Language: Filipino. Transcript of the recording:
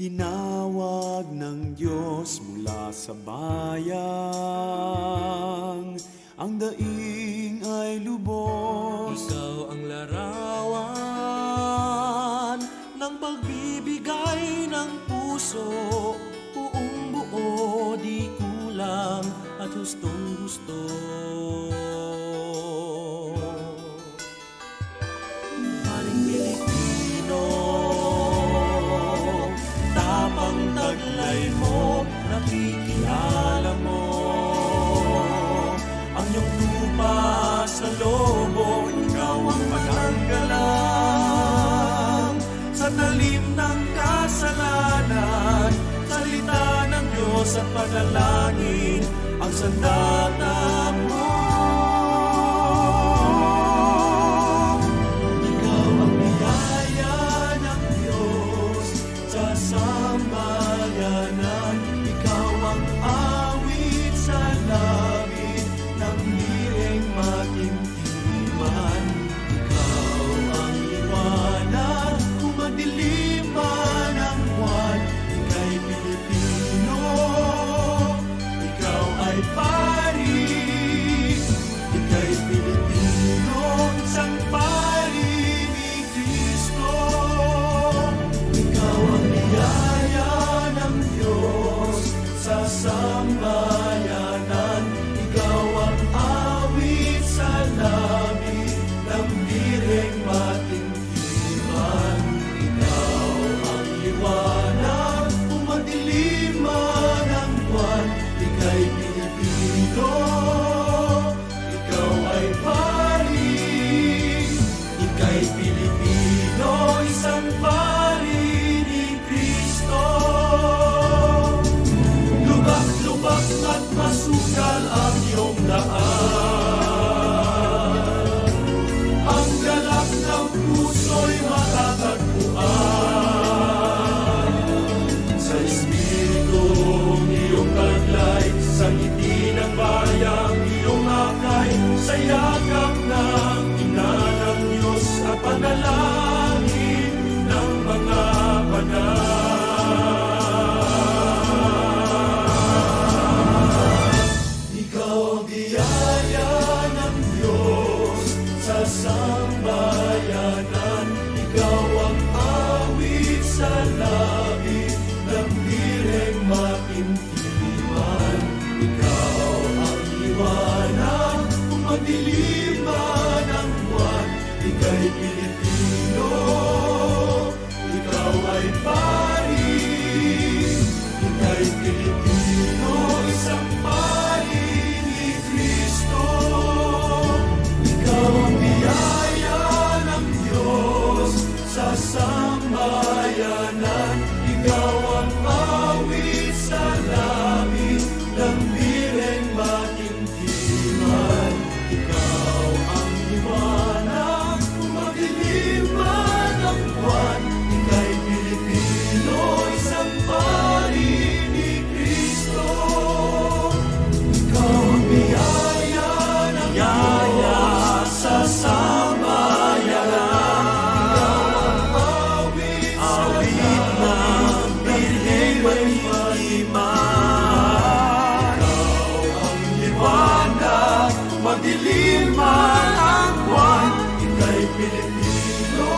Tinawag ng Diyos mula sa bayang, ang daing ay lubos. Ikaw ang larawan ng pagbibigay ng puso, buong buo, di kulang at hustong gusto. Paring Pilipino, tapang taglay mo, nakikilala mo ang iyong lupa sa lobo. Ikaw ang paganggalang sa talim ng kasalanan. Salita ng Diyos at panalangin ang sandata mo. Ikaw ang biyaya ng Diyos sa sambayanan. Ikaw ang awit sa langit ng direng makintiman. Ikaw ang liwanag kung madilim man ang buwan. Ika'y Pilipino, ikaw ay pari. Ika'y Pilipino, isang pari ni Kristo. Ikaw ang biyaya ng Diyos sa sambayanan. Ikaw ang awit sa langit ng direng matintiman. Ikaw ang liwanag kung madilim man ang buwan. Ika'y Pilipino, ikaw ay pari. Ika'y Pilipino, isang pari ni Kristo. Lubak-lubak at masukal ang iyong daan. Ang galak ng puso'y matatagpuan. Sa Espiritong iyong taglay, sa ngiti ng bayang iyong akay, sa yakap ng Ina ng Diyos at panalangin ng mga banal. Ikaw ang biyaya ng Diyos sa sambayanan. Ikaw ang awit sa langit ng direng makintiman. Ikaw ang liwanag kung madilim man ang buwan. Ika'y Pilipino, ikaw ay pari. Ika'y Pilipino, isang pari ni Kristo. Ikaw ang biyaya ng Diyos sa sambayanan. Ikaw ang awit sa langit ng direng makintiman. Ikaw ang liwanag kung madilim man ang buwan. Ika'y Pilipino, isang pari ni Kristo. Ikaw ang biyaya ng Diyos sa sambayanan. Ikaw ang awit sa langit ng direng makintiman. Ikaw ang liwanag kung madilim man ang buwan. Ika'y Pilipino,